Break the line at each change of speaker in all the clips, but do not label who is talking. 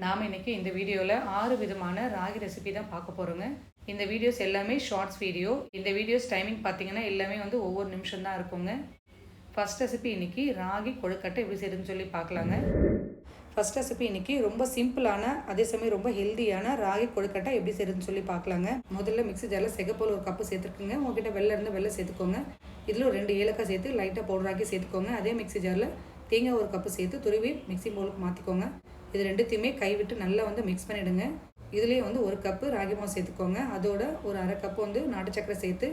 நாம் இன்றைக்கி இந்த வீடியோவில் 6 விதமான ராகி ரெசிபி தான் பார்க்க போகிறோங்க. இந்த வீடியோஸ் எல்லாமே ஷார்ட்ஸ் வீடியோ. இந்த வீடியோஸ் டைமிங் பார்த்தீங்கன்னா எல்லாமே ஒவ்வொரு நிமிஷம் தான் இருக்குங்க. ஃபஸ்ட் ரெசிபி இன்றைக்கி ராகி கொழுக்கட்டை எப்படி செய்யுதுன்னு சொல்லி பார்க்கலாங்க. ஃபஸ்ட் ரெசிபி இன்றைக்கி ரொம்ப சிம்பிளான அதே சமயம் ரொம்ப ஹெல்த்தியான ராகி கொழுக்கட்டை எப்படி செய்யுதுன்னு சொல்லி பார்க்கலாங்க. முதல்ல மிக்ஸி ஜாரில் சிகப்போல் ஒரு கப்பு சேர்த்துருக்குங்க. உங்ககிட்ட வெள்ளை இருந்தால் வெள்ளை சேர்த்துக்கோங்க. இதில் ஒரு 2 ஏலக்காய் சேர்த்து லைட்டாக பவுடராக்கி சேர்த்துக்கோங்க. அதே மிக்ஸி ஜாரில் தேங்காய் ஒரு கப்பு சேர்த்து துருவி மிக்ஸி பவுலுக்கு மாற்றிக்கோங்க. இது ரெண்டுத்தையுமே கைவிட்டு நல்லா மிக்ஸ் பண்ணிவிடுங்க. இதுலேயே ஒரு கப்பு ராகி மாவு சேர்த்துக்கோங்க. அதோட ஒரு அரை கப்பு நாட்டு சக்கரை சேர்த்து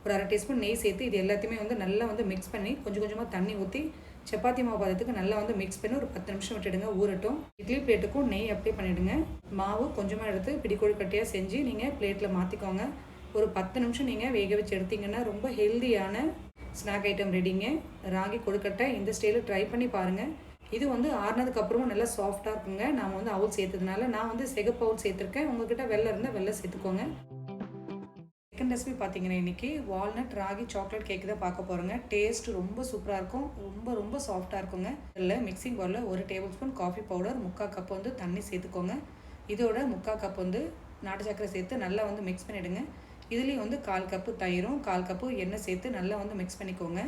ஒரு அரை டீஸ்பூன் நெய் சேர்த்து இது எல்லாத்தையுமே நல்லா மிக்ஸ் பண்ணி கொஞ்சம் கொஞ்சமாக தண்ணி ஊற்றி சப்பாத்தி மாவு பதத்துக்கு நல்லா மிக்ஸ் பண்ணி ஒரு 10 நிமிஷம் விட்டுடுங்க, ஊறட்டும். இட்லி பிளேட்டுக்கும் நெய் அப்ளை பண்ணிவிடுங்க. மாவு கொஞ்சமாக எடுத்து பிடிக்கொழு கட்டியாக செஞ்சு நீங்கள் பிளேட்டில் மாற்றிக்கோங்க. ஒரு 10 நிமிஷம் நீங்கள் வேக வச்சு எடுத்திங்கன்னா ரொம்ப ஹெல்த்தியான ஸ்நாக் ஐட்டம் ரெடிங்க. ராகி கொழுக்கட்டை இந்த ஸ்டைலில் ட்ரை பண்ணி பாருங்கள். இது ஆறுனதுக்கு அப்புறமா நல்லா சாஃப்டாக இருக்குங்க. நான் அவுல் சேர்த்ததுனால நான் சிகப்பு அவுல் சேர்த்துருக்கேன். உங்கள்கிட்ட வெள்ளை இருந்தால் வெள்ளை சேர்த்துக்கோங்க. செகண்ட் ரெசிபி பார்த்தீங்கன்னா இன்றைக்கி வால்நட் ராகி சாக்லேட் கேக்கு தான் பார்க்க போகிறோங்க. டேஸ்ட் ரொம்ப சூப்பராக இருக்கும். ரொம்ப ரொம்ப சாஃப்டாக இருக்குங்க. இதில் மிக்சிங் பவுலில் 1 table spoon coffee powder, 3/4 cup தண்ணி சேர்த்துக்கோங்க. இதோட 3/4 கப் நாட்டு சக்கரை சேர்த்து நல்லா மிக்ஸ் பண்ணிவிடுங்க. இதுலேயும் 1/4 கப்பு தயிரும் 1/4 கப்பு எண்ணெய் சேர்த்து நல்லா மிக்ஸ் பண்ணிக்கோங்க.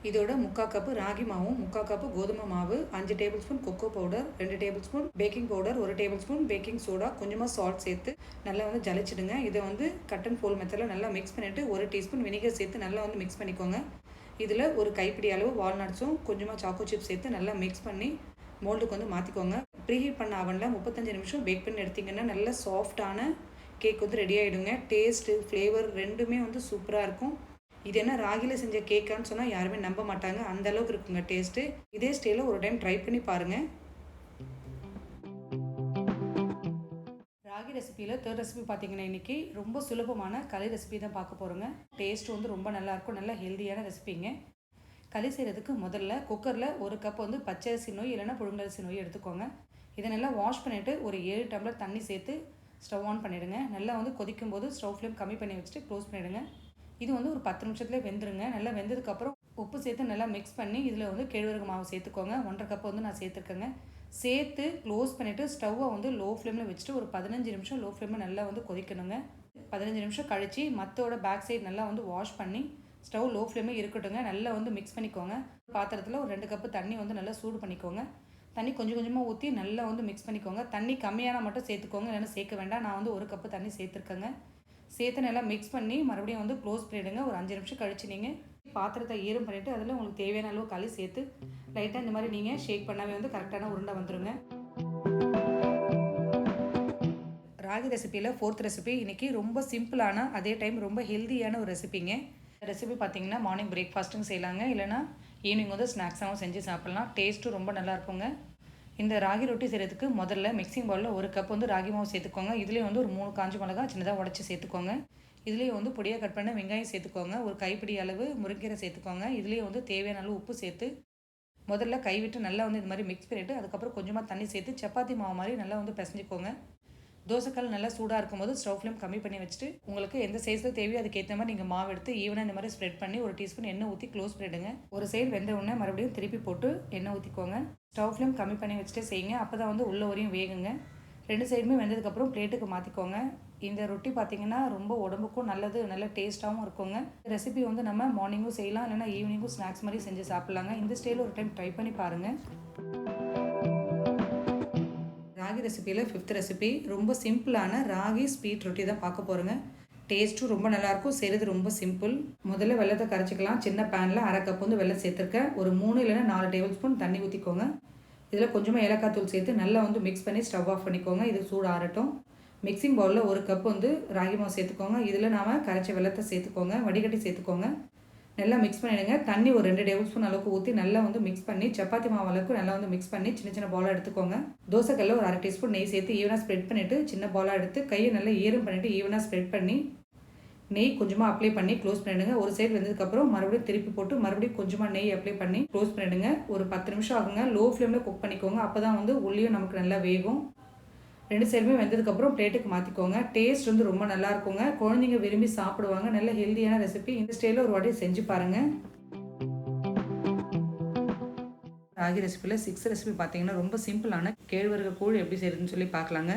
இதோட 3/4 கப்பு ராகி மாவும் 3/4 கப்பு கோதுமை மாவு, 5 table spoon cocoa powder, 2 table spoon baking powder, 1 table spoon baking soda, கொஞ்சமாக சால்ட் சேர்த்து நல்லா ஜலிச்சிடுங்க. இதை கட் அண்ட் ஃபோல்ட் மெத்தடில் நல்லா மிக்ஸ் பண்ணிவிட்டு 1 டீஸ்பூன் வினிகர் சேர்த்து நல்லா மிக்ஸ் பண்ணிக்கோங்க. இதில் ஒரு கைப்பிடி அளவு வால்நட்ஸும் கொஞ்சமாக சாக்கோ சிப்ஸ் சேர்த்து நல்லா மிக்ஸ் பண்ணி மோல்டுக்கு மாற்றிக்கோங்க. ப்ரீஹீட் பண்ண அவனில் 35 நிமிஷம் பேக் பண்ணி எடுத்திங்கன்னா நல்ல சாஃப்டான கேக் ரெடி ஆகிடுங்க. டேஸ்ட்டு ஃப்ளேவர் ரெண்டுமே சூப்பராக இருக்கும். இது என்ன ராகியில் செஞ்ச கேக்கான்னு சொன்னால் யாருமே நம்ப மாட்டாங்க, அந்த அளவுக்கு இருக்குங்க டேஸ்ட்டு. இதே ஸ்டைலில் ஒரு டைம் ட்ரை பண்ணி பாருங்கள். ராகி ரெசிப்பியில் தேர்ட் ரெசிபி பார்த்தீங்கன்னா இன்றைக்கி ரொம்ப சுலபமான களி ரெசிபி தான் பார்க்க போகிறோங்க. டேஸ்ட் ரொம்ப நல்லாயிருக்கும். நல்ல ஹெல்த்தியான ரெசிபிங்க. களி செய்கிறதுக்கு முதல்ல குக்கரில் 1 கப் பச்சரிசி நோய் இல்லைனா புழுங்கலரிசி நோய் எடுத்துக்கோங்க. இதை நல்லா வாஷ் பண்ணிவிட்டு ஒரு 7 டம்ளர் தண்ணி சேர்த்து ஸ்டவ் ஆன் பண்ணிவிடுங்க. நல்லா கொதிக்கும் போது ஸ்டவ் ஃப்ளேம் கம்மி பண்ணி வச்சுட்டு க்ளோஸ் பண்ணிவிடுங்க. இது ஒரு 10 நிமிஷத்துலேயே வெந்துருங்க. நல்லா வெந்ததுக்கப்புறம் உப்பு சேர்த்து நல்லா மிக்ஸ் பண்ணி இதில் கேழ்வரகு மாவு சேர்த்துக்கோங்க. 1/2 கப் நான் சேர்த்துருக்கேங்க. சேர்த்து க்ளோஸ் பண்ணிவிட்டு ஸ்டவ்வை லோ ஃப்ளேமில் வச்சுட்டு ஒரு 15 நிமிஷம் லோ ஃப்ளேமில் நல்லா கொதிக்கணுங்க. 15 நிமிஷம் கழித்து மற்றோட பேக் சைடு நல்லா வாஷ் பண்ணி ஸ்டவ் லோ ஃப்ளேமில் இருக்கட்டுங்க. நல்லா மிக்ஸ் பண்ணிக்கோங்க. பாத்திரத்தில் ஒரு 2 கப்பு தண்ணி நல்லா சூடு பண்ணிக்கோங்க. தண்ணி கொஞ்சம் கொஞ்சமாக ஊற்றி நல்லா மிக்ஸ் பண்ணிக்கோங்க. தண்ணி கம்மியான மட்டும் சேர்த்துக்கோங்க, இல்லைன்னா சேர்க்க வேண்டாம். நான் 1 கப்பு தண்ணி சேர்த்துருக்கேங்க. சேர்த்து நல்லா மிக்ஸ் பண்ணி மறுபடியும் க்ளோஸ் பண்ணிவிடுங்க. ஒரு 5 நிமிஷம் கழிச்சு நீங்கள் பாத்திரத்தை ஈரம் பண்ணிவிட்டு அதில் உங்களுக்கு தேவையான அளவு களி சேர்த்து லைட்டாக இந்த மாதிரி நீங்கள் ஷேக் பண்ணாவே கரெக்டான உருண்டை வந்துடுங்க. ராகி ரெசிப்பியில் 4th ரெசிபி இன்றைக்கி ரொம்ப சிம்பிளான அதே டைம் ரொம்ப ஹெல்த்தியான ஒரு ரெசிபிங்க. ரெசிபி பார்த்திங்கன்னா மார்னிங் பிரேக்ஃபாஸ்ட்டும் செய்யலாங்க, இல்லைனா ஈவினிங் ஸ்நாக்ஸாகவும் செஞ்சு சாப்பிட்லாம். டேஸ்ட்டும் ரொம்ப நல்லாயிருக்குங்க. இந்த ராகி ரொட்டி செய்கிறதுக்கு முதல்ல மிக்சிங் பவுலில் 1 கப் ராகி மாவு சேர்த்துக்கோங்க. இதுலேயே ஒரு 3 காஞ்ச மிளகா சின்னதாக உடச்சி சேர்த்துக்கோங்க. இதுலேயே பொடியாக கட் பண்ண வெங்காயம் சேர்த்துக்கோங்க. ஒரு கைப்பிடி அளவு முருங்கீரை சேர்த்துக்கோங்க. இதுலேயே தேவையான அளவு உப்பு சேர்த்து முதல்ல கைவிட்டு நல்லா இது மாதிரி மிக்ஸ் பண்ணிவிட்டு அதுக்கப்புறம் கொஞ்சமாக தண்ணி சேர்த்து சப்பாத்தி மாவு மாதிரி நல்லா பிசைஞ்சிக்கோங்க. தோசைக்கல் நல்லா சூடாக இருக்கும்போது ஸ்டவ் ஃப்ளேம் கம்மி பண்ணி வச்சுட்டு உங்களுக்கு எந்த சைஸில் தேவையோ அதுக்கேற்ற மாதிரி நீங்கள் மாவு எடுத்து ஈவனாக இந்த மாதிரி ஸ்ப்ரெட் பண்ணி ஒரு டீஸ்பூன் எண்ணெய் ஊற்றி க்ளோஸ் பண்ணிவிடுங்க. ஒரு சைடு வெந்த உடனே மறுபடியும் திருப்பி போட்டு எண்ணெய் ஊற்றிக்கோங்க. ஸ்டவ் ஃப்ளேம் கம்மி பண்ணி வச்சுட்டு செய்யுங்க. அப்போ தான் உள்ள வரையும் வேகுங்க. 2 சைடுமே வெந்ததுக்கப்புறம் பிளேட்டுக்கு மாற்றிக்கோங்க. இந்த ரொட்டி பார்த்திங்கன்னா ரொம்ப உடம்புக்கும் நல்லது, நல்ல டேஸ்ட்டாகவும் இருக்குங்க. ரெசிபி நம்ம மார்னிங்கும் செய்யலாம், இல்லைனா ஈவினிங்கும் ஸ்நாக்ஸ் மாதிரி செஞ்சு சாப்பிட்லாங்க. இந்த ஸ்டைலில் ஒரு டைம் ட்ரை பண்ணி பாருங்கள். ராகி ரெசிப்பியில் 5th ரெசிபி ரொம்ப சிம்பிளான ராகி ஸ்வீட் ரொட்டி தான் பார்க்க போகிறோங்க. டேஸ்ட்டும் ரொம்ப நல்லாயிருக்கும். செய்கிறது ரொம்ப சிம்பிள். முதல்ல வெள்ளத்தை கரைச்சிக்கலாம். சின்ன பேனில் அரை கப் வெள்ளம் சேர்த்துருக்கேன். ஒரு 3 இல்லைனா 4 டேபிள் ஸ்பூன் தண்ணி ஊற்றிக்கோங்க. இதில் கொஞ்சமாக ஏலக்காய் தூள் சேர்த்து நல்லா மிக்ஸ் பண்ணி ஸ்டவ் ஆஃப் பண்ணிக்கோங்க. இது சூடு ஆறட்டும். மிக்சிங் பவுலில் 1 கப் ராகி மாவு சேர்த்துக்கோங்க. இதில் நாம் கரைச்ச வெள்ளத்தை சேர்த்துக்கோங்க. வடிகட்டி சேர்த்துக்கோங்க. நல்லா மிக்ஸ் பண்ணிவிடுங்க. தண்ணி ஒரு 2 டேபிள் ஸ்பூன் அளவுக்கு ஊற்றி நல்லா மிக்ஸ் பண்ணி சப்பாத்தி மாவு அளவுக்கு நல்லா மிக்ஸ் பண்ணி சின்ன சின்ன பாலாக எடுத்துக்கோங்க. தோசைக்கல்ல ஒரு அரை டீஸ்பூன் நெய் சேர்த்து ஈவனாக ஸ்ப்ரெட் பண்ணிவிட்டு சின்ன பாலாக எடுத்து கையை நல்லா ஈரம் பண்ணிவிட்டு ஈவனாக ஸ்ப்ரெட் பண்ணி நெய் கொஞ்சமாக அப்ளை பண்ணி க்ளோஸ் பண்ணிவிடுங்க. ஒரு சைடு வெந்ததுக்கப்புறம் மறுபடியும் திருப்பி போட்டு மறுபடியும் கொஞ்சமாக நெய் அப்ளை பண்ணி க்ளோஸ் பண்ணிவிடுங்க. ஒரு 10 நிமிஷம் ஆகுங்க. லோ ஃப்ளேமில் குக் பண்ணிக்கோங்க. அப்போ தான் உள்ளியும் நமக்கு நல்லா வேகும். 2 சைடுமே வெந்ததுக்கப்புறம் பிளேட்டுக்கு மாற்றிக்கோங்க. டேஸ்ட் ரொம்ப நல்லா இருக்குங்க. குழந்தைங்க விரும்பி சாப்பிடுவாங்க. நல்ல ஹெல்த்தியான ரெசிபி. இந்த ஸ்டைலில் ஒரு வாட்டி செஞ்சு பாருங்கள். ராகி ரெசிபியில் 6 ரெசிபி பார்த்தீங்கன்னா ரொம்ப சிம்பிளான கேழ்வரகு கூழ் எப்படி செய்யறதுன்னு சொல்லி பார்க்கலாங்க.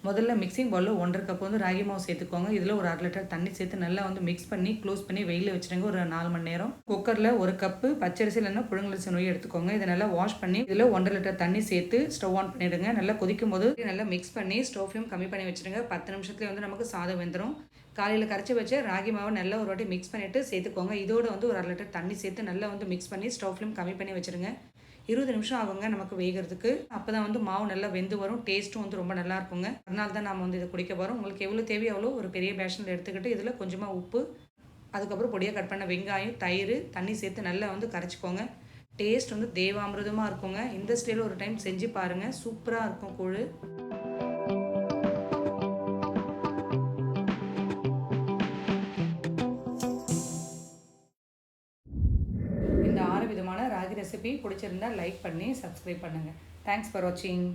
முதல்ல மிக்சிங் பவுலில் 1.5 கப் வந்து ராகி மாவு சேர்த்துக்கோங்க. இதில் ஒரு 1/2 லிட்டர் தண்ணி சேர்த்து நல்லா வந்து மிக்ஸ் பண்ணி க்ளோஸ் பண்ணி வெயிலில் வச்சுருங்க ஒரு 4 மணி நேரம். குக்கரில் 1 கப்பு பச்சரிசி இல்லைன்னா புழுங்கலரிசி நொய் எடுத்துக்கோங்க. இதை நல்லா வாஷ் பண்ணி இதில் 1.5 லிட்டர் தண்ணி சேர்த்து ஸ்டவ் ஆன் பண்ணிவிடுங்க. நல்லா கொதிக்கும் போது நல்லா மிக்ஸ் பண்ணி ஸ்டவ் ஃப்ளேம் கம்மி பண்ணி வச்சுருங்க. 10 நிமிஷத்துலேயே வந்து நமக்கு சாதம் வெந்துடும். காலையில் கரைச்சி வச்ச ராகி மாவை நல்லா ஒரு வாட்டி மிக்ஸ் பண்ணிவிட்டு சேர்த்துக்கோங்க. இதோட வந்து ஒரு 1/2 லிட்டர் தண்ணி சேர்த்து நல்லா வந்து மிக்ஸ் பண்ணி ஸ்டவ் ஃப்ளேம் கம்மி பண்ணி வச்சுருங்க. 20 நிமிஷம் ஆகுங்க நமக்கு வேகிறதுக்கு. அப்போ தான் வந்து மாவு நல்லா வெந்து வரும். டேஸ்ட்டும் வந்து ரொம்ப நல்லா இருக்குங்க. அதனால தான் நம்ம வந்து இதை குடிக்க போகிறோம். உங்களுக்கு எவ்வளோ தேவையோ அவ்வளோ ஒரு பெரிய பேஷனில் எடுத்துக்கிட்டு இதில் கொஞ்சமாக உப்பு, அதுக்கப்புறம் பொடியாக கட் பண்ண வெங்காயம், தயிர், தண்ணி சேர்த்து நல்லா வந்து கரைச்சிக்கோங்க. டேஸ்ட் வந்து தேவாமிர்தமாக இருக்குங்க. இந்த ஸ்டைலில் ஒரு டைம் செஞ்சு பாருங்கள். சூப்பராக இருக்கும் கூழ். இந்த 6 விதமான ராகி ரெசிபி பிடிச்சிருந்தா லைக் பண்ணி சப்ஸ்கிரைப் பண்ணுங்கள். தேங்க்ஸ் ஃபார் வாட்சிங்.